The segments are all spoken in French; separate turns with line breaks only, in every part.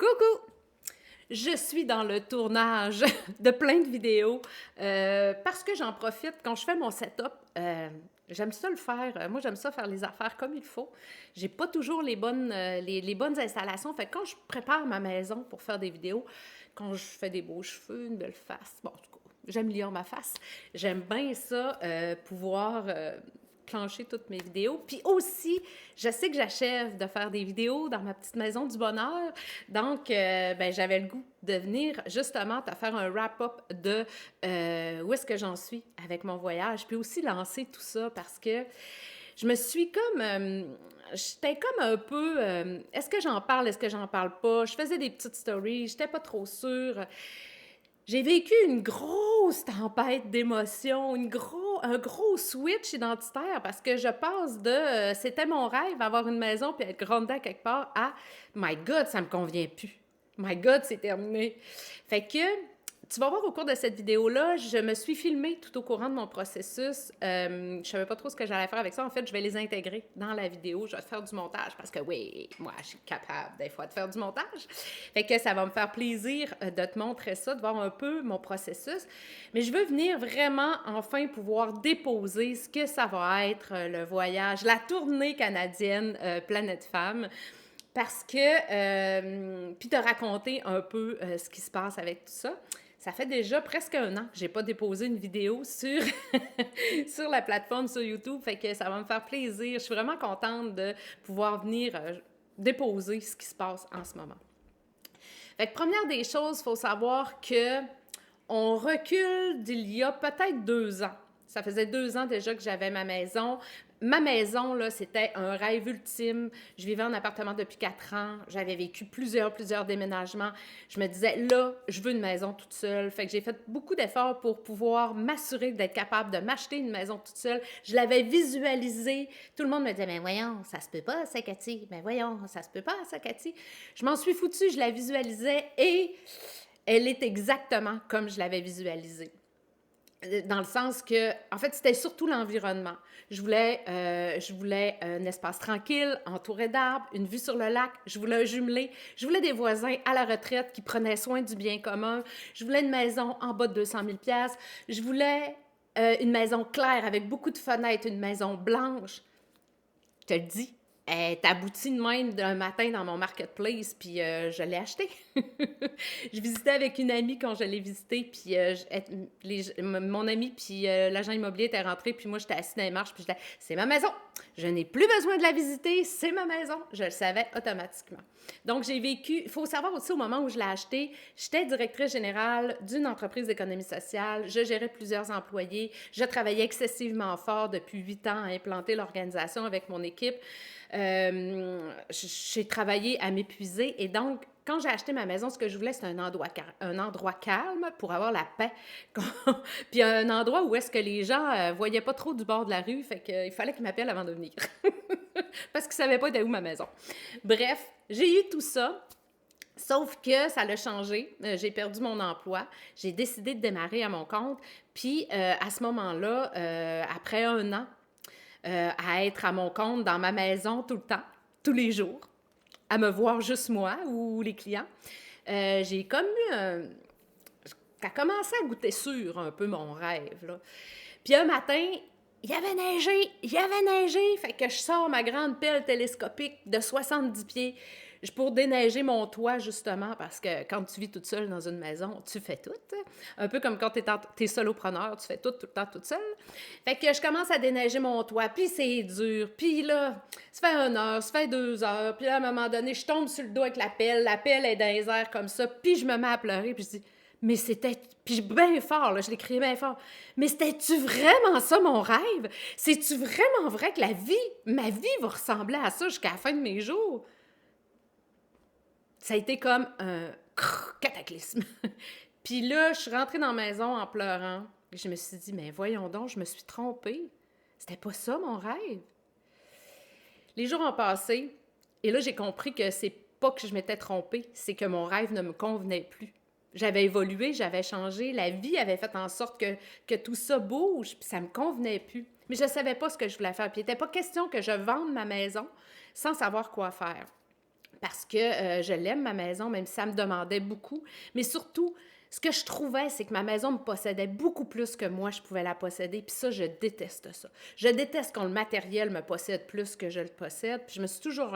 Coucou! Je suis dans le tournage de plein de vidéos parce que j'en profite quand je fais mon setup. J'aime ça le faire. Moi, j'aime ça faire les affaires comme il faut. J'ai pas toujours les bonnes, les bonnes installations. Fait que quand je prépare ma maison pour faire des vidéos, quand je fais des beaux cheveux, une belle face, bon, en tout cas, j'aime lire ma face. J'aime bien ça, pouvoir plancher toutes mes vidéos. Puis aussi, je sais que j'achève de faire des vidéos dans ma petite maison du bonheur. Donc, ben, j'avais le goût de venir justement te faire un wrap-up de où est-ce que j'en suis avec mon voyage. Puis aussi lancer tout ça parce que je me suis comme... j'étais comme un peu... est-ce que j'en parle, est-ce que j'en parle pas? Je faisais des petites stories, j'étais pas trop sûre. J'ai vécu une grosse tempête d'émotions, un gros switch identitaire parce que je passe de c'était mon rêve, avoir une maison puis être grondée quelque part à My God, ça me convient plus. My God, c'est terminé. Fait que tu vas voir au cours de cette vidéo-là, je me suis filmée tout au courant de mon processus. Je savais pas trop ce que j'allais faire avec ça. En fait, je vais les intégrer dans la vidéo. Je vais faire du montage parce que oui, moi, je suis capable des fois de faire du montage. Fait que ça va me faire plaisir de te montrer ça, de voir un peu mon processus. Mais je veux venir vraiment enfin pouvoir déposer ce que ça va être le voyage, la tournée canadienne Planète Femme. Parce que, puis te raconter un peu ce qui se passe avec tout ça. Ça fait déjà presque un an que j'ai pas déposé une vidéo sur, sur la plateforme sur YouTube, fait que ça va me faire plaisir. Je suis vraiment contente de pouvoir venir déposer ce qui se passe en ce moment. Fait que première des choses, il faut savoir que on recule d'il y a peut-être 2 ans. Ça faisait 2 ans déjà que j'avais ma maison. Ma maison, là, c'était un rêve ultime. Je vivais en appartement depuis 4 ans. J'avais vécu plusieurs déménagements. Je me disais, là, je veux une maison toute seule. Fait que j'ai fait beaucoup d'efforts pour pouvoir m'assurer d'être capable de m'acheter une maison toute seule. Je l'avais visualisée. Tout le monde me disait, mais voyons, ça se peut pas, ça, Cathy. Mais voyons, ça se peut pas, ça, Cathy. Je m'en suis foutue, je la visualisais et elle est exactement comme je l'avais visualisée. Dans le sens que, en fait, c'était surtout l'environnement. Je voulais un espace tranquille, entouré d'arbres, une vue sur le lac. Je voulais un jumelé. Je voulais des voisins à la retraite qui prenaient soin du bien commun. Je voulais une maison en bas de 200 000 $. Je voulais une maison claire avec beaucoup de fenêtres, une maison blanche. Je te le dis, elle est aboutie de même d'un matin dans mon marketplace, puis je l'ai acheté. Je visitais avec une amie quand je l'ai visité, puis mon amie puis l'agent immobilier était rentré, puis moi j'étais assise dans les marches, puis j'étais c'est ma maison, je n'ai plus besoin de la visiter, c'est ma maison, je le savais automatiquement. Donc j'ai vécu, il faut savoir aussi au moment où je l'ai acheté, j'étais directrice générale d'une entreprise d'économie sociale, je gérais plusieurs employés, je travaillais excessivement fort depuis 8 ans à implanter l'organisation avec mon équipe. J'ai travaillé à m'épuiser et donc, quand j'ai acheté ma maison, ce que je voulais, c'était un endroit calme pour avoir la paix. Puis un endroit où est-ce que les gens voyaient pas trop du bord de la rue, fait qu'il fallait qu'ils m'appellent avant de venir. Parce qu'ils savaient pas où ma maison. Bref, j'ai eu tout ça. Sauf que ça l'a changé. J'ai perdu mon emploi. J'ai décidé de démarrer à mon compte. Puis, à ce moment-là, après un an, à être à mon compte dans ma maison tout le temps, tous les jours, à me voir juste moi ou les clients, j'ai comme eu ça a commencé à goûter sûr un peu mon rêve, là. Puis un matin, il avait neigé, fait que je sors ma grande pelle télescopique de 70 pieds pour déneiger mon toit, justement, parce que quand tu vis toute seule dans une maison, tu fais tout. Un peu comme quand t'es solopreneur, tu fais tout le temps toute seule. Fait que je commence à déneiger mon toit, puis c'est dur. Puis là, ça fait 1 heure, ça fait 2 heures, puis là, à un moment donné, je tombe sur le dos avec la pelle est dans les airs comme ça, puis je me mets à pleurer, puis je dis mais c'était... Puis bien fort, là, je l'ai crié bien fort. Mais c'était-tu vraiment ça, mon rêve? C'est-tu vraiment vrai que ma vie va ressembler à ça jusqu'à la fin de mes jours? Ça a été comme un cataclysme. Puis là, je suis rentrée dans la maison en pleurant. Je me suis dit, mais voyons donc, je me suis trompée. C'était pas ça, mon rêve. Les jours ont passé, et là, j'ai compris que c'est pas que je m'étais trompée, c'est que mon rêve ne me convenait plus. J'avais évolué, j'avais changé, la vie avait fait en sorte que tout ça bouge, puis ça me convenait plus. Mais je ne savais pas ce que je voulais faire, puis il n'était pas question que je vende ma maison sans savoir quoi faire. parce que je l'aime, ma maison, même si ça me demandait beaucoup. Mais surtout, ce que je trouvais, c'est que ma maison me possédait beaucoup plus que moi, je pouvais la posséder. Puis ça, je déteste ça. Je déteste quand le matériel me possède plus que je le possède. Puis je me suis toujours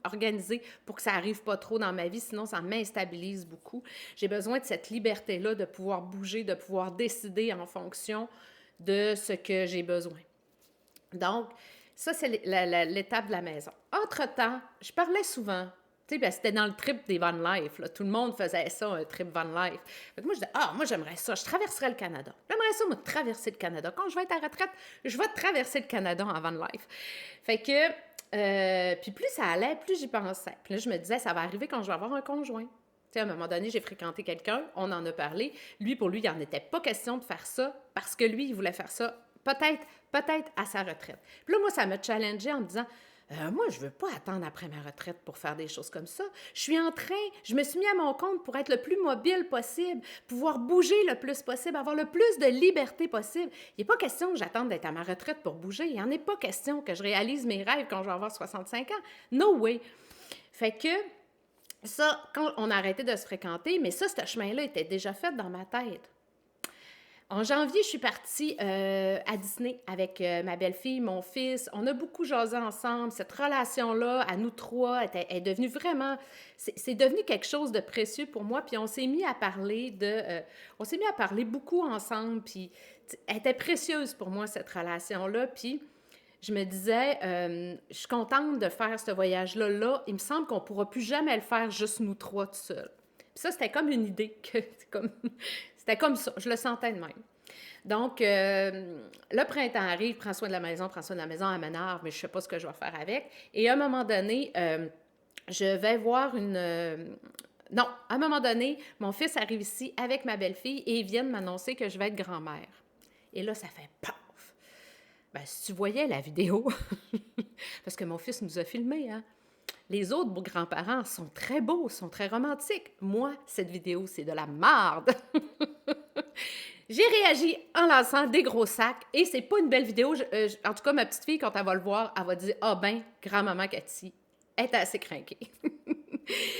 organisée pour que ça arrive pas trop dans ma vie, sinon ça m'instabilise beaucoup. J'ai besoin de cette liberté-là, de pouvoir bouger, de pouvoir décider en fonction de ce que j'ai besoin. Donc, ça, c'est l'étape de la maison. Entre-temps, je parlais souvent. Tu sais, ben, c'était dans le trip des van life. Là. Tout le monde faisait ça, un trip van life. Fait que moi, je disais, moi, j'aimerais ça. Je traverserais le Canada. J'aimerais ça, moi, traverser le Canada. Quand je vais être à retraite, je vais traverser le Canada en van life. Fait que, puis plus ça allait, plus j'y pensais. Puis là, je me disais, ça va arriver quand je vais avoir un conjoint. Tu sais, à un moment donné, j'ai fréquenté quelqu'un, on en a parlé. Pour lui, il n'en était pas question de faire ça parce que lui, il voulait faire ça peut-être à sa retraite. Puis là, moi, ça me challengeait en me disant, moi, je veux pas attendre après ma retraite pour faire des choses comme ça. Je me suis mis à mon compte pour être le plus mobile possible, pouvoir bouger le plus possible, avoir le plus de liberté possible. Il n'est pas question que j'attende d'être à ma retraite pour bouger. Il n'y en est pas question que je réalise mes rêves quand je vais avoir 65 ans. No way. Fait que ça, quand on a arrêté de se fréquenter, mais ça, ce chemin-là était déjà fait dans ma tête. En janvier, je suis partie à Disney avec ma belle-fille, mon fils. On a beaucoup jasé ensemble. Cette relation-là, à nous trois, est devenue vraiment... C'est devenu quelque chose de précieux pour moi. Puis on s'est mis à parler beaucoup ensemble. Puis elle était précieuse pour moi, cette relation-là. Puis je me disais, je suis contente de faire ce voyage-là. Là, il me semble qu'on ne pourra plus jamais le faire juste nous trois tout seuls. Puis ça, c'était comme une idée que... C'était comme ça, je le sentais de même. Donc, le printemps arrive, prends soin de la maison, elle m'énerve, mais je ne sais pas ce que je vais faire avec. Et à un moment donné, je vais voir non, à un moment donné, mon fils arrive ici avec ma belle-fille et ils viennent m'annoncer que je vais être grand-mère. Et là, ça fait paf! Ben, si tu voyais la vidéo, parce que mon fils nous a filmés, hein? Les autres grands-parents sont très beaux, sont très romantiques. Moi, cette vidéo, c'est de la marde. J'ai réagi en lançant des gros sacs et c'est pas une belle vidéo. En tout cas, ma petite fille, quand elle va le voir, elle va dire « Ah ben, grand-maman Cathy est assez crinquée. »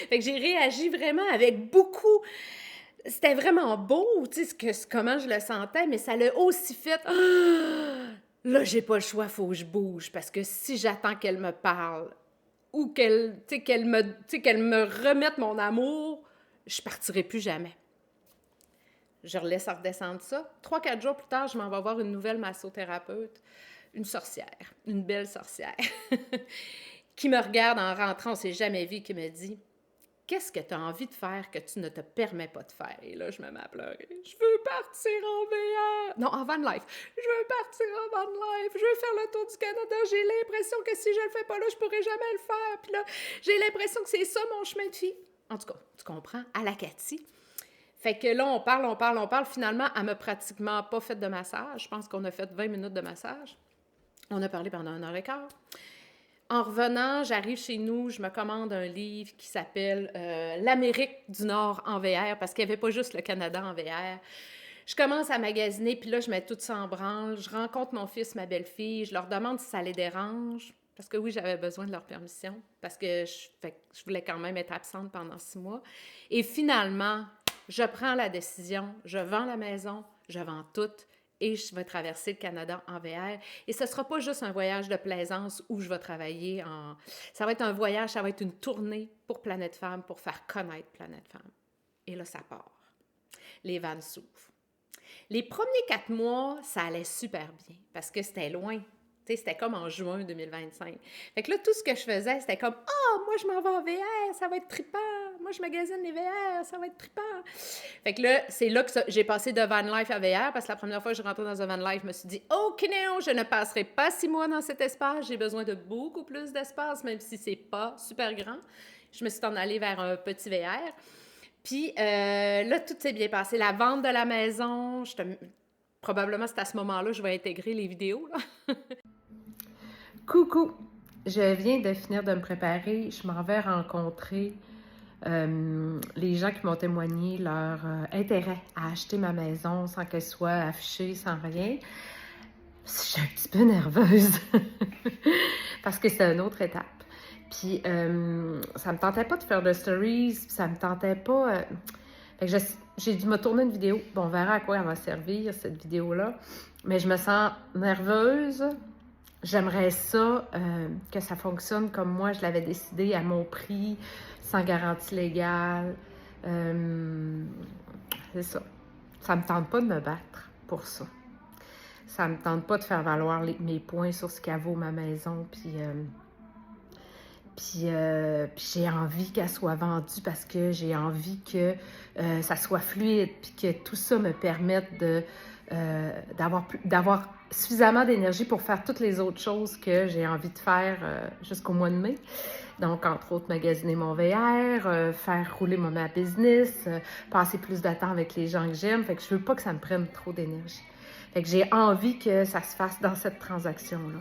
Fait que j'ai réagi vraiment avec beaucoup... C'était vraiment beau, tu sais, comment je le sentais, mais ça l'a aussi fait... Là, j'ai pas le choix, faut que je bouge parce que si j'attends qu'elle me parle... ou qu'elle me remette mon amour, je partirai plus jamais. Je laisse redescendre ça. 3-4 jours plus tard, je m'en vais voir une nouvelle massothérapeute, une sorcière, une belle sorcière, qui me regarde en rentrant, on ne s'est jamais vu, qui me dit « Qu'est-ce que tu as envie de faire que tu ne te permets pas de faire? » Et là, je me mets à pleurer. « Je veux partir en VR! » Non, en van life. « Je veux partir en van life. Je veux faire le tour du Canada. J'ai l'impression que si je le fais pas là, je pourrai jamais le faire. Puis là, j'ai l'impression que c'est ça mon chemin de vie. » En tout cas, tu comprends? À la Cathy. Fait que là, on parle. Finalement, elle m'a pratiquement pas fait de massage. Je pense qu'on a fait 20 minutes de massage. On a parlé pendant 1h15. En revenant, j'arrive chez nous, je me commande un livre qui s'appelle L'Amérique du Nord en VR, parce qu'il n'y avait pas juste le Canada en VR. Je commence à magasiner, puis là, je mets tout ça en branle. Je rencontre mon fils, ma belle-fille. Je leur demande si ça les dérange, parce que oui, j'avais besoin de leur permission, parce que je voulais quand même être absente pendant 6 mois. Et finalement, je prends la décision, je vends la maison, je vends tout, et je vais traverser le Canada en VR. Et ce ne sera pas juste un voyage de plaisance où je vais travailler en... Ça va être un voyage, ça va être une tournée pour Planète Femme, pour faire connaître Planète Femme. Et là, ça part. Les vannes s'ouvrent. Les premiers 4 mois, ça allait super bien, parce que c'était loin. Tu sais, c'était comme en juin 2025. Fait que là, tout ce que je faisais, c'était comme « Ah, moi, je m'en vais en VR, ça va être trippant. Moi, je magasine les VR, ça va être trippant. » Fait que là, c'est là que j'ai passé de van life à VR, parce que la première fois que je rentrais dans un van life, je me suis dit « OK, non, je ne passerai pas 6 mois dans cet espace. J'ai besoin de beaucoup plus d'espace, même si c'est pas super grand. » Je me suis en allée vers un petit VR. Puis là, tout s'est bien passé. La vente de la maison, probablement c'est à ce moment-là que je vais intégrer les vidéos, là. Coucou! Je viens de finir de me préparer. Je m'en vais rencontrer les gens qui m'ont témoigné leur intérêt à acheter ma maison sans qu'elle soit affichée, sans rien. Je suis un petit peu nerveuse parce que c'est une autre étape. Puis ça me tentait pas de faire de stories, ça me tentait pas... Fait que j'ai dû me tourner une vidéo. Bon, on verra à quoi elle va servir, cette vidéo-là. Mais je me sens nerveuse. J'aimerais ça, que ça fonctionne comme moi, je l'avais décidé, à mon prix, sans garantie légale. C'est ça. Ça me tente pas de me battre pour ça. Ça me tente pas de faire valoir mes points sur ce qu'elle vaut ma maison, puis j'ai envie qu'elle soit vendue parce que j'ai envie que ça soit fluide, puis que tout ça me permette d'avoir suffisamment d'énergie pour faire toutes les autres choses que j'ai envie de faire jusqu'au mois de mai. Donc, entre autres, magasiner mon VR, faire rouler ma business, passer plus de temps avec les gens que j'aime. Fait que je veux pas que ça me prenne trop d'énergie. Fait que j'ai envie que ça se fasse dans cette transaction-là.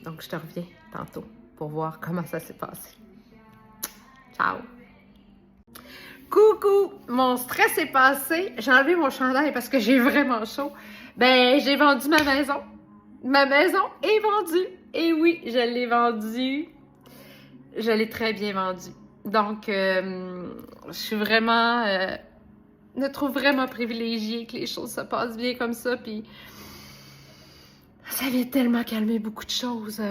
Donc, je te reviens tantôt pour voir comment ça s'est passé. Ciao! Coucou! Mon stress est passé. J'ai enlevé mon chandail parce que j'ai vraiment chaud. Ben, j'ai vendu ma maison. Ma maison est vendue. Et oui, je l'ai vendue. Je l'ai très bien vendue. Donc, je suis vraiment... je me trouve vraiment privilégiée que les choses se passent bien comme ça. Puis, ça vient tellement calmer beaucoup de choses.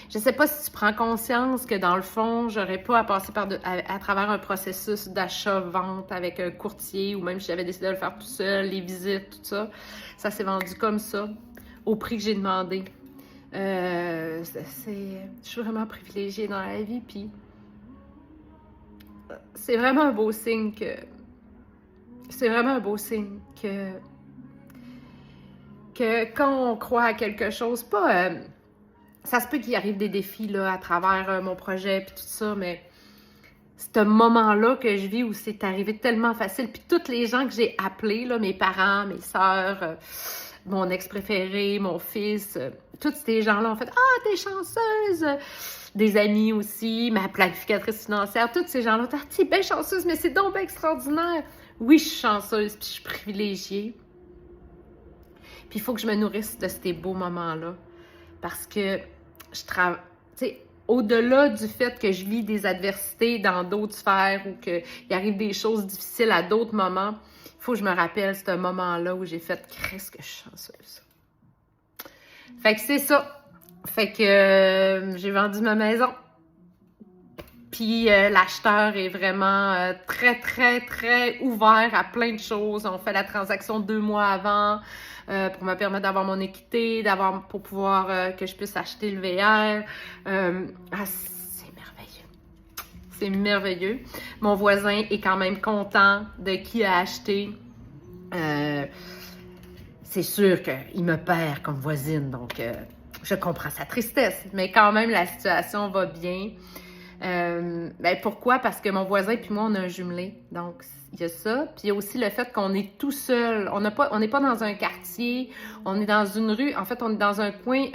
Je sais pas si tu prends conscience que dans le fond, j'aurais pas à passer à travers un processus d'achat-vente avec un courtier, ou même si j'avais décidé de le faire tout seul, les visites, tout ça. Ça s'est vendu comme ça, au prix que j'ai demandé. Je suis vraiment privilégiée dans la vie, puis c'est vraiment un beau signe que... C'est vraiment un beau signe que quand on croit à quelque chose, pas... ça se peut qu'il arrive des défis là, à travers mon projet puis tout ça, mais ce moment-là que je vis où c'est arrivé tellement facile, puis toutes les gens que j'ai appelés, là, mes parents, mes sœurs, mon ex préféré, mon fils, tous ces gens-là ont fait « Ah, t'es chanceuse! » Des amis aussi, ma planificatrice financière, tous ces gens-là, « Ah, t'es bien chanceuse, mais c'est donc bien extraordinaire! » Oui, je suis chanceuse, puis je suis privilégiée. Puis il faut que je me nourrisse de ces beaux moments-là. Parce que je travaille, tu sais, au-delà du fait que je vis des adversités dans d'autres sphères ou qu'il arrive des choses difficiles à d'autres moments, il faut que je me rappelle ce moment-là où j'ai fait « Qu'est-ce que je suis chanceuse! » Fait que c'est ça. Fait que j'ai vendu ma maison. Puis l'acheteur est vraiment très, très, très ouvert à plein de choses. On fait la transaction 2 mois avant pour me permettre d'avoir mon équité, pour pouvoir que je puisse acheter le VR. C'est merveilleux. C'est merveilleux. Mon voisin est quand même content de qui a acheté. C'est sûr qu'il me perd comme voisine, donc je comprends sa tristesse. Mais quand même, la situation va bien. Ben pourquoi? Parce que mon voisin puis moi, on a un jumelé. Donc, il y a ça. Puis il y a aussi le fait qu'on est tout seul. On n'est pas dans un quartier. On est dans une rue. En fait, on est dans un coin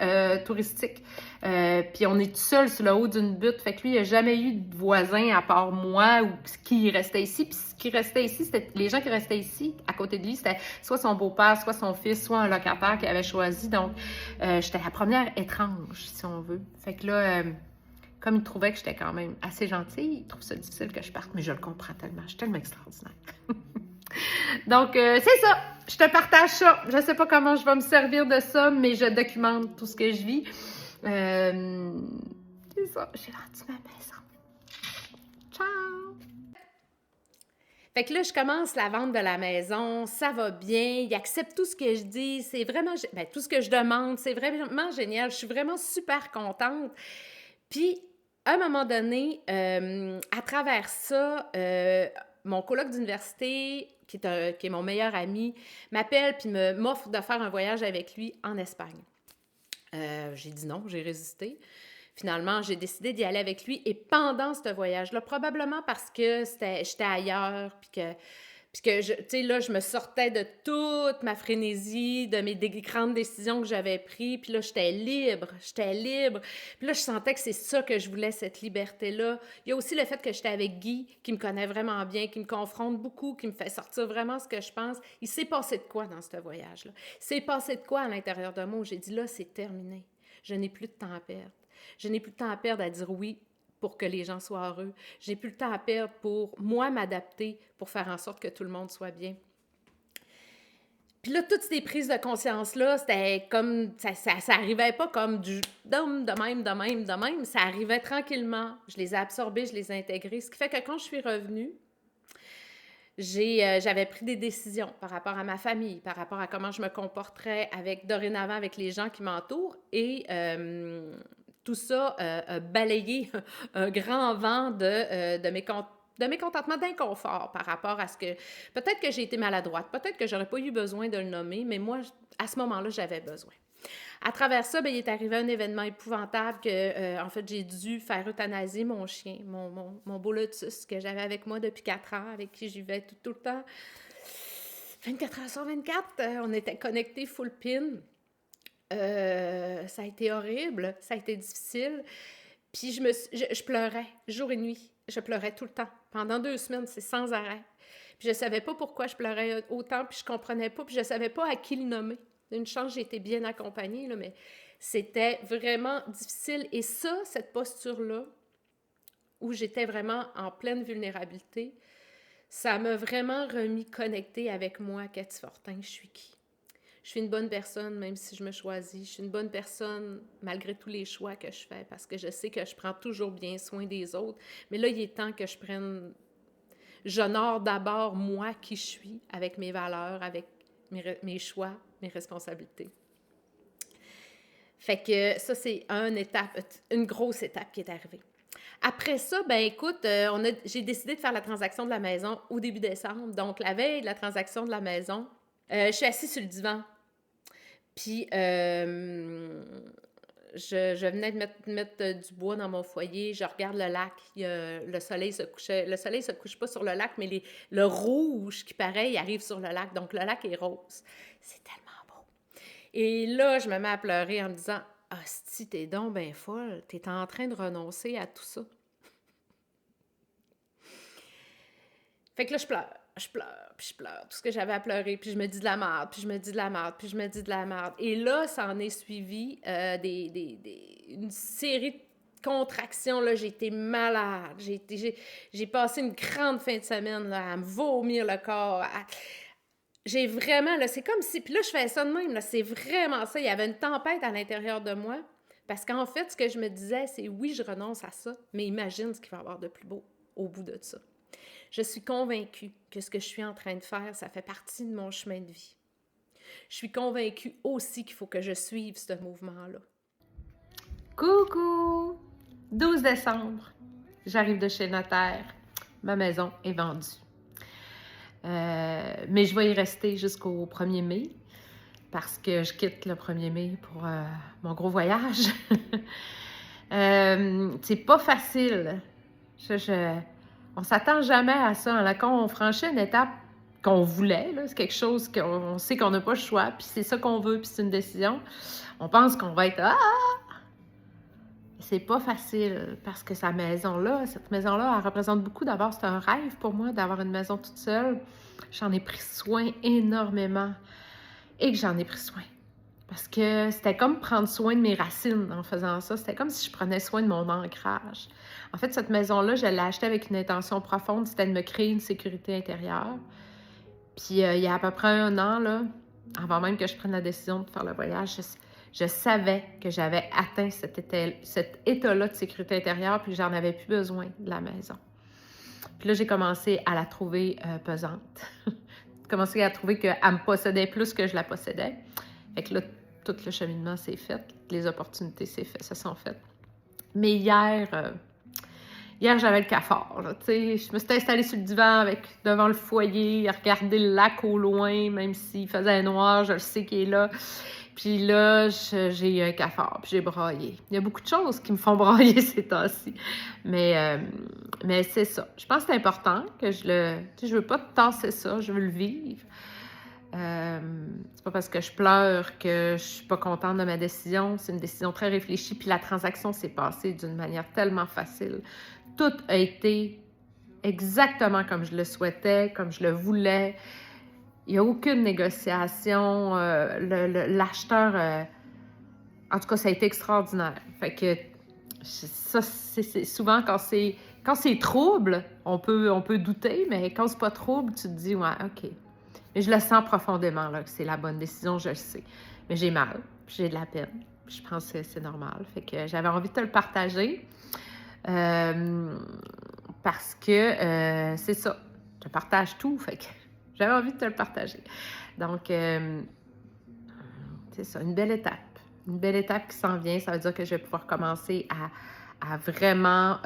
touristique. Puis on est tout seul sur le haut d'une butte. Fait que lui, il n'a jamais eu de voisin à part moi ou qui restait ici. Puis ce qui restait ici, c'était les gens qui restaient ici à côté de lui, c'était soit son beau-père, soit son fils, soit un locataire qu'il avait choisi. Donc, j'étais la première étrange, si on veut. Fait que là... comme il trouvait que j'étais quand même assez gentille, il trouve ça difficile que je parte, mais je le comprends tellement. Je suis tellement extraordinaire. Donc, c'est ça. Je te partage ça. Je ne sais pas comment je vais me servir de ça, mais je documente tout ce que je vis. C'est ça. J'ai vendu ma maison. Ciao! Fait que là, je commence la vente de la maison, ça va bien, il accepte tout ce que je dis, c'est vraiment... Ben, tout ce que je demande, c'est vraiment génial. Je suis vraiment super contente. Puis, à un moment donné, à travers ça, mon coloc d'université, qui est mon meilleur ami, m'appelle puis m'offre de faire un voyage avec lui en Espagne. J'ai dit non, j'ai résisté. Finalement, j'ai décidé d'y aller avec lui. Et pendant ce voyage-là, probablement parce que j'étais ailleurs, puis que tu sais, là, je me sortais de toute ma frénésie, de mes grandes décisions que j'avais prises. Puis là, j'étais libre. Puis là, je sentais que c'est ça que je voulais, cette liberté-là. Il y a aussi le fait que j'étais avec Guy, qui me connaît vraiment bien, qui me confronte beaucoup, qui me fait sortir vraiment ce que je pense. Il s'est passé de quoi dans ce voyage-là? Il s'est passé de quoi à l'intérieur de moi où j'ai dit, là, c'est terminé. Je n'ai plus de temps à perdre. Je n'ai plus le temps à perdre à dire oui pour que les gens soient heureux. Je n'ai plus le temps à perdre pour moi m'adapter pour faire en sorte que tout le monde soit bien. Puis là, toutes ces prises de conscience-là, c'était comme... Ça arrivait pas comme du... de même. Ça arrivait tranquillement. Je les ai absorbées, je les ai intégrées. Ce qui fait que quand je suis revenue, j'avais pris des décisions par rapport à ma famille, par rapport à comment je me comporterais dorénavant avec les gens qui m'entourent. Et tout ça a balayé un grand vent de mécontentement, d'inconfort par rapport à ce que... Peut-être que j'ai été maladroite, peut-être que j'aurais pas eu besoin de le nommer, mais moi, à ce moment-là, j'avais besoin. À travers ça, bien, il est arrivé un événement épouvantable que, en fait, j'ai dû faire euthanasier mon chien, mon beau Lotus que j'avais avec moi depuis 4 ans, avec qui j'y vais tout le temps. 24 heures sur 24, on était connectés full pin. Ça a été horrible, ça a été difficile. Puis je pleurais jour et nuit. Je pleurais tout le temps. Pendant 2 semaines, c'est sans arrêt. Puis je savais pas pourquoi je pleurais autant, puis je comprenais pas, puis je savais pas à qui le nommer. Une chance, j'ai été bien accompagnée, là, mais c'était vraiment difficile. Et ça, cette posture-là, où j'étais vraiment en pleine vulnérabilité, ça m'a vraiment remis connectée avec moi, Cathy Fortin. Je suis qui? Je suis une bonne personne, même si je me choisis. Je suis une bonne personne, malgré tous les choix que je fais, parce que je sais que je prends toujours bien soin des autres. Mais là, il est temps que je prenne... J'honore d'abord moi qui je suis, avec mes valeurs, avec mes choix, mes responsabilités. Fait que ça, c'est une grosse étape qui est arrivée. Après ça, ben écoute, j'ai décidé de faire la transaction de la maison au début décembre. Donc, la veille de la transaction de la maison, je suis assise sur le divan. Puis, je venais de mettre du bois dans mon foyer. Je regarde le lac. Le soleil se couchait. Le soleil se couche pas sur le lac, mais le rouge qui paraît, il arrive sur le lac. Donc, le lac est rose. C'est tellement beau. Et là, je me mets à pleurer en me disant « Asti, t'es donc ben folle. T'es en train de renoncer à tout ça. » Fait que là, je pleure, puis je pleure. Tout ce que j'avais à pleurer, puis je me dis de la merde, puis je me dis de la merde, puis je me dis de la merde. Et là, ça en est suivi une série de contractions. Là, j'ai été malade. J'ai passé une grande fin de semaine là, à me vomir le corps. J'ai vraiment, là, c'est comme si... Puis là, je fais ça de même, là, c'est vraiment ça. Il y avait une tempête à l'intérieur de moi. Parce qu'en fait, ce que je me disais, c'est oui, je renonce à ça, mais imagine ce qu'il va y avoir de plus beau au bout de ça. Je suis convaincue que ce que je suis en train de faire, ça fait partie de mon chemin de vie. Je suis convaincue aussi qu'il faut que je suive ce mouvement-là. Coucou! 12 décembre, j'arrive de chez notaire. Ma maison est vendue. Mais je vais y rester jusqu'au 1er mai parce que je quitte le 1er mai pour mon gros voyage. C'est pas facile. On s'attend jamais à ça. Là, quand on franchit une étape qu'on voulait, là, c'est quelque chose qu'on sait qu'on n'a pas le choix, puis c'est ça qu'on veut, puis c'est une décision, on pense qu'on va être « Ah! » C'est pas facile, parce que cette maison-là, elle représente beaucoup. D'abord, c'est un rêve pour moi d'avoir une maison toute seule. J'en ai pris soin énormément, et que j'en ai pris soin. Parce que c'était comme prendre soin de mes racines en faisant ça. C'était comme si je prenais soin de mon ancrage. En fait, cette maison-là, je l'ai achetée avec une intention profonde, c'était de me créer une sécurité intérieure. Puis, il y a à peu près 1 an, là, avant même que je prenne la décision de faire le voyage, je savais que j'avais atteint cet état-là de sécurité intérieure, puis j'en avais plus besoin de la maison. Puis là, j'ai commencé à la trouver pesante. J'ai commencé à trouver qu'elle me possédait plus que je la possédais. Fait que là, tout le cheminement s'est fait, les opportunités se sont faites. Mais hier, j'avais le cafard. Là, je me suis installée sur le divan devant le foyer, à regarder le lac au loin, même s'il faisait noir, je le sais qu'il est là. Puis là, j'ai eu un cafard, puis j'ai braillé. Il y a beaucoup de choses qui me font brailler ces temps-ci. Mais c'est ça. Je pense que c'est important que je veux pas tasser ça, je veux le vivre. C'est pas parce que je pleure que je suis pas contente de ma décision. C'est une décision très réfléchie. Puis la transaction s'est passée d'une manière tellement facile. Tout a été exactement comme je le souhaitais, comme je le voulais. Il n'y a aucune négociation. L'acheteur... en tout cas, ça a été extraordinaire. Fait que Ça, c'est souvent quand c'est trouble, on peut douter, mais quand c'est pas trouble, tu te dis, ouais, OK. Mais je le sens profondément, là, que c'est la bonne décision, je le sais. Mais j'ai mal, puis j'ai de la peine. Puis je pense que c'est normal. Fait que j'avais envie de te le partager. Parce que c'est ça. Je partage tout, fait que j'avais envie de te le partager. Donc, c'est ça, une belle étape. Une belle étape qui s'en vient. Ça veut dire que je vais pouvoir commencer à vraiment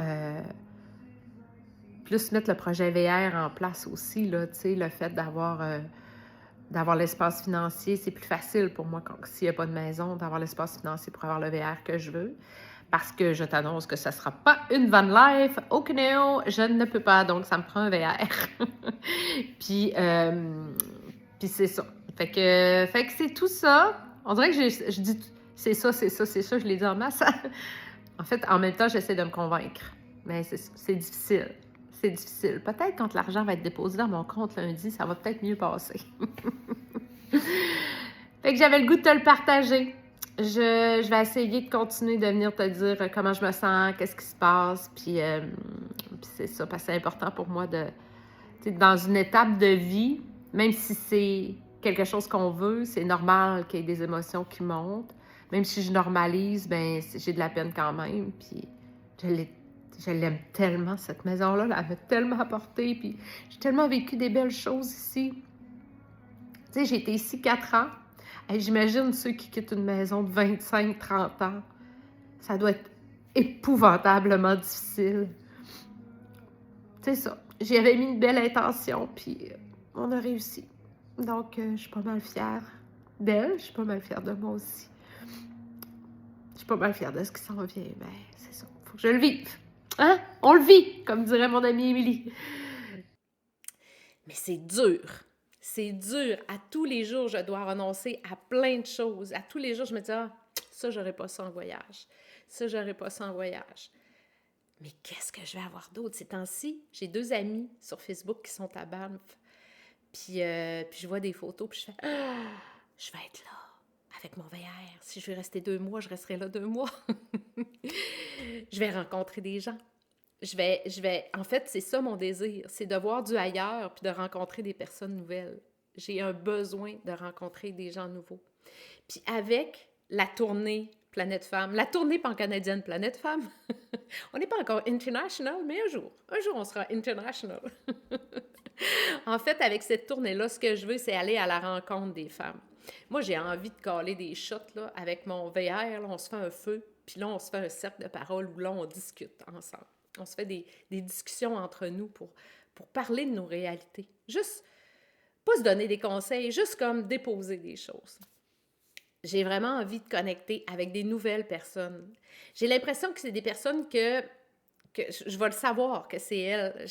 plus mettre le projet VR en place aussi, là, tu sais, le fait d'avoir l'espace financier, c'est plus facile pour moi s'il n'y a pas de maison, d'avoir l'espace financier pour avoir le VR que je veux. Parce que je t'annonce que ça ne sera pas une van life. Au Cuneo, je ne peux pas, donc ça me prend un VR. puis, c'est ça. Fait que c'est tout ça. On dirait que je dis c'est ça, je l'ai dit en masse. En fait, en même temps, j'essaie de me convaincre. Mais c'est difficile. C'est difficile. Peut-être quand l'argent va être déposé dans mon compte lundi, ça va peut-être mieux passer. Fait que j'avais le goût de te le partager. Je vais essayer de continuer de venir te dire comment je me sens, qu'est-ce qui se passe, puis c'est ça, parce que c'est important pour moi de, dans une étape de vie, même si c'est quelque chose qu'on veut, c'est normal qu'il y ait des émotions qui montent. Même si je normalise, ben j'ai de la peine quand même, puis je l'aime tellement, cette maison-là, elle m'a tellement apporté, puis j'ai tellement vécu des belles choses ici. Tu sais, j'ai été ici 4 ans. Hey, j'imagine ceux qui quittent une maison de 25-30 ans. Ça doit être épouvantablement difficile. C'est ça. J'y avais mis une belle intention, puis on a réussi. Donc, je suis pas mal fière d'elle. Je suis pas mal fière de moi aussi. Je suis pas mal fière de ce qui s'en vient. Ben, c'est ça. Faut que je le vive. Hein? On le vit, comme dirait mon amie Émilie. Mais c'est dur. C'est dur. À tous les jours, je dois renoncer à plein de choses. À tous les jours, je me dis, ah, ça, j'aurais pas ça en voyage. Ça, j'aurais pas ça en voyage. Mais qu'est-ce que je vais avoir d'autre ces temps-ci? J'ai 2 amis sur Facebook qui sont à Banff. Puis je vois des photos, puis je fais, ah, je vais être là avec mon VR. Si je veux rester 2 mois, je resterai là 2 mois. Je vais rencontrer des gens. En fait, c'est ça mon désir, c'est de voir du ailleurs puis de rencontrer des personnes nouvelles. J'ai un besoin de rencontrer des gens nouveaux. Puis avec la tournée Planète Femme, la tournée pan-canadienne Planète Femme, on n'est pas encore international, mais un jour on sera international. En fait, avec cette tournée-là, ce que je veux, c'est aller à la rencontre des femmes. Moi, j'ai envie de caler des shots là, avec mon VR, là, on se fait un feu, puis là, on se fait un cercle de parole où là, on discute ensemble. On se fait des discussions entre nous pour parler de nos réalités. Juste, pas se donner des conseils, juste comme déposer des choses. J'ai vraiment envie de connecter avec des nouvelles personnes. J'ai l'impression que c'est des personnes que je vais le savoir que c'est elle.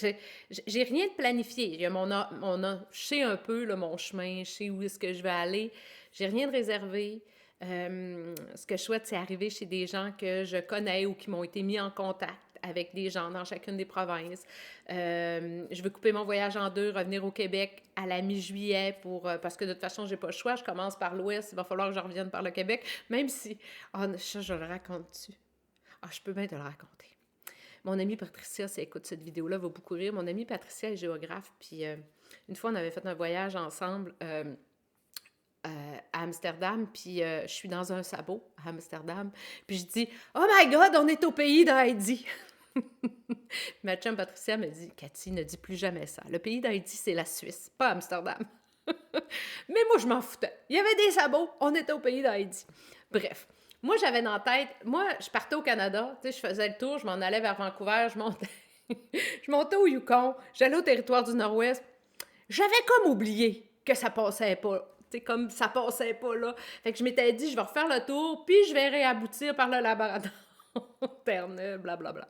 J'ai rien de planifié. Je sais un peu là, mon chemin, je sais où est-ce que je vais aller. J'ai rien de réservé. Ce que je souhaite, c'est arriver chez des gens que je connais ou qui m'ont été mis en contact avec des gens dans chacune des provinces. Je veux couper mon voyage en 2, revenir au Québec à la mi-juillet parce que de toute façon, j'ai pas le choix. Je commence par l'Ouest, il va falloir que je revienne par le Québec, même si... Ah, ça, je le raconte-tu? Ah, je peux bien te le raconter. Mon amie Patricia, si elle écoute cette vidéo-là, va beaucoup rire. Mon amie Patricia est géographe, puis une fois, on avait fait un voyage ensemble à Amsterdam, puis je suis dans un sabot à Amsterdam, puis je dis « Oh my God, on est au pays d'Heidi! » Ma chum Patricia me dit « Cathy, ne dis plus jamais ça. Le pays d'Heidi, c'est la Suisse, pas Amsterdam. » Mais moi, je m'en foutais. Il y avait des sabots, on était au pays d'Heidi. Bref. Moi, j'avais dans la tête, je partais au Canada, tu sais, je faisais le tour, je m'en allais vers Vancouver, je montais au Yukon, j'allais au territoire du Nord-Ouest. J'avais comme oublié que ça passait pas. Tu sais, comme ça passait pas là. Fait que je m'étais dit, je vais refaire le tour, puis je vais réaboutir par le Labrador, Terre-Neuve, blablabla.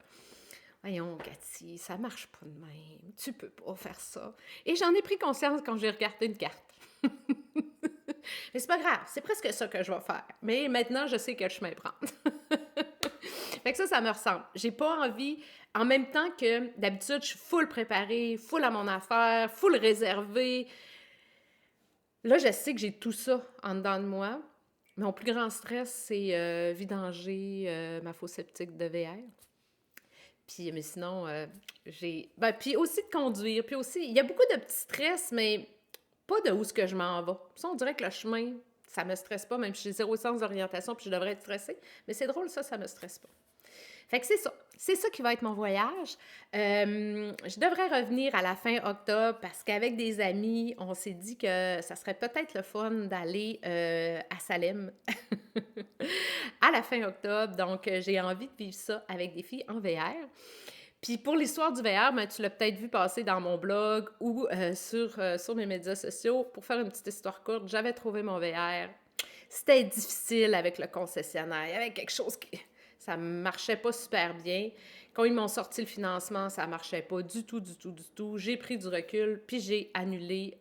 Voyons, Cathy, ça marche pas de même. Tu peux pas faire ça. Et j'en ai pris conscience quand j'ai regardé une carte. Mais c'est pas grave, c'est presque ça que je vais faire. Mais maintenant, je sais quel chemin prendre. Fait que ça me ressemble. J'ai pas envie, en même temps que d'habitude, je suis full préparée, full à mon affaire, full réservée. Là, je sais que j'ai tout ça en dedans de moi, Mon plus grand stress, c'est vidanger ma fosse septique de VR. Puis, mais sinon, puis aussi de conduire. Puis aussi, il y a beaucoup de petits stress, mais pas de où est-ce que je m'en vais. Ça, on dirait que le chemin, ça me stresse pas, même si j'ai zéro sens d'orientation, puis je devrais être stressée. Mais c'est drôle, ça me stresse pas. Fait que c'est ça. C'est ça qui va être mon voyage. Je devrais revenir à la fin octobre parce qu'avec des amis, on s'est dit que ça serait peut-être le fun d'aller à Salem à la fin octobre. Donc, j'ai envie de vivre ça avec des filles en VR. Puis pour l'histoire du VR, ben, tu l'as peut-être vu passer dans mon blog ou sur mes médias sociaux. Pour faire une petite histoire courte, j'avais trouvé mon VR. C'était difficile avec le concessionnaire. Il y avait quelque chose qui... Ça marchait pas super bien. Quand ils m'ont sorti le financement, ça marchait pas du tout, du tout, du tout. J'ai pris du recul, puis j'ai annulé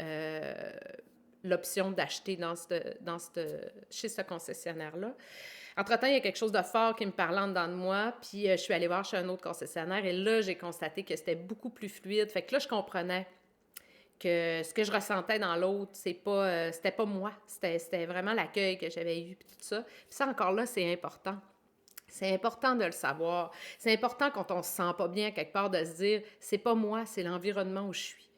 l'option d'acheter chez ce concessionnaire-là. Entre-temps, il y a quelque chose de fort qui me parlait en dedans de moi, puis je suis allée voir chez un autre concessionnaire, et là, j'ai constaté que c'était beaucoup plus fluide. Fait que là, je comprenais que ce que je ressentais dans l'autre, c'était pas moi. C'était vraiment l'accueil que j'avais eu, puis tout ça. Puis ça, encore là, c'est important. C'est important de le savoir. C'est important quand on se sent pas bien quelque part de se dire, c'est pas moi, c'est l'environnement où je suis.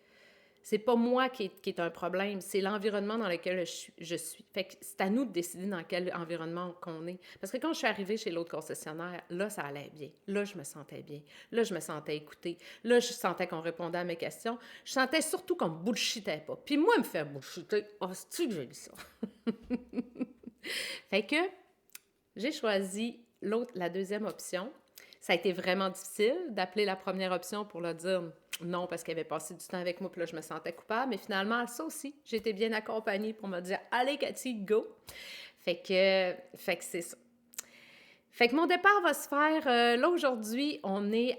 C'est pas moi qui est un problème, c'est l'environnement dans lequel je suis. Fait que c'est à nous de décider dans quel environnement qu'on est. Parce que quand je suis arrivée chez l'autre concessionnaire, là, ça allait bien. Là, je me sentais bien. Là, je me sentais écoutée. Là, je sentais qu'on répondait à mes questions. Je sentais surtout qu'on me bullshitait pas. Puis moi, me faire bullshiter, oh, c'est-tu que j'ai dit ça? Fait que j'ai choisi la deuxième option. Ça a été vraiment difficile d'appeler la première option pour leur dire non parce qu'elle avait passé du temps avec moi, puis là, je me sentais coupable. Mais finalement, ça aussi, j'ai été bien accompagnée pour me dire « Allez, Cathy, go! » Fait que c'est ça. Fait que mon départ va se faire, là aujourd'hui, on est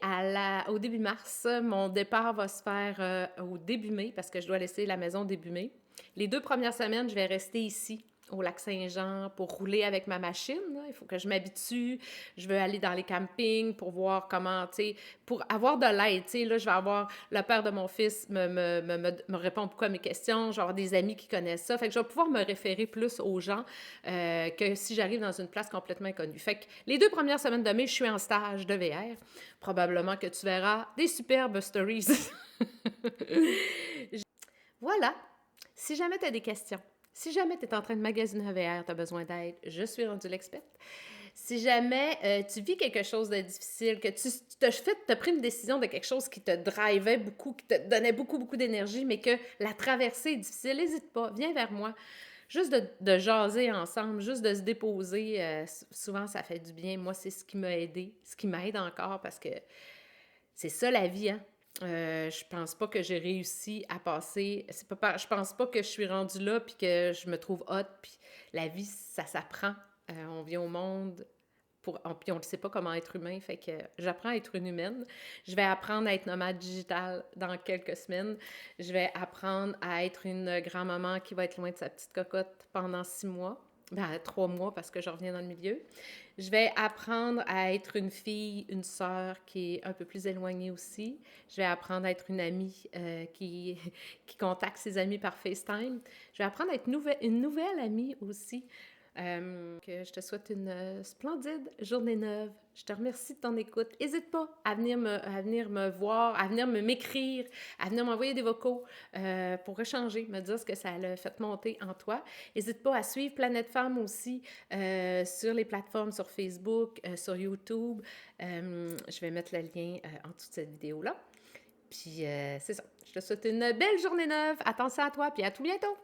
au début mars. Mon départ va se faire au début mai parce que je dois laisser la maison début mai. Les 2 premières semaines, je vais rester ici au Lac-Saint-Jean pour rouler avec ma machine. Là. Il faut que je m'habitue. Je veux aller dans les campings pour voir comment, tu sais, pour avoir de l'aide. Tu sais, là, je vais avoir le père de mon fils me répondre pourquoi mes questions. Je vais avoir des amis qui connaissent ça. Fait que je vais pouvoir me référer plus aux gens que si j'arrive dans une place complètement inconnue. Fait que les 2 premières semaines de mai, je suis en stage de VR. Probablement que tu verras des superbes stories. Voilà. Si jamais tu as des questions, si jamais tu es en train de magasiner un VR, tu as besoin d'aide, je suis rendue l'experte. Si jamais tu vis quelque chose de difficile, que tu as pris une décision de quelque chose qui te drivait beaucoup, qui te donnait beaucoup, beaucoup d'énergie, mais que la traversée est difficile, n'hésite pas, viens vers moi. Juste de jaser ensemble, juste de se déposer, souvent ça fait du bien. Moi, c'est ce qui m'a aidé, ce qui m'aide encore parce que c'est ça la vie, hein? Je pense pas que j'ai réussi à passer. Je pense pas que je suis rendue là puis que je me trouve hot. Puis la vie, ça s'apprend. On vient au monde puis on ne sait pas comment être humain. Fait que j'apprends à être une humaine. Je vais apprendre à être nomade digital dans quelques semaines. Je vais apprendre à être une grand-maman qui va être loin de sa petite cocotte pendant 6 mois. Ben, 3 mois parce que je reviens dans le milieu. Je vais apprendre à être une fille, une sœur qui est un peu plus éloignée aussi. Je vais apprendre à être une amie qui contacte ses amis par FaceTime. Je vais apprendre à être une nouvelle amie aussi. Que je te souhaite une splendide journée neuve. Je te remercie de ton écoute. N'hésite pas à venir me voir, à venir m'écrire, à venir m'envoyer des vocaux pour échanger, me dire ce que ça a fait monter en toi. N'hésite pas à suivre Planète Femme aussi sur les plateformes, sur Facebook, sur YouTube. Je vais mettre le lien en dessous de cette vidéo-là. Puis c'est ça. Je te souhaite une belle journée neuve. Attention à toi, puis à tout bientôt!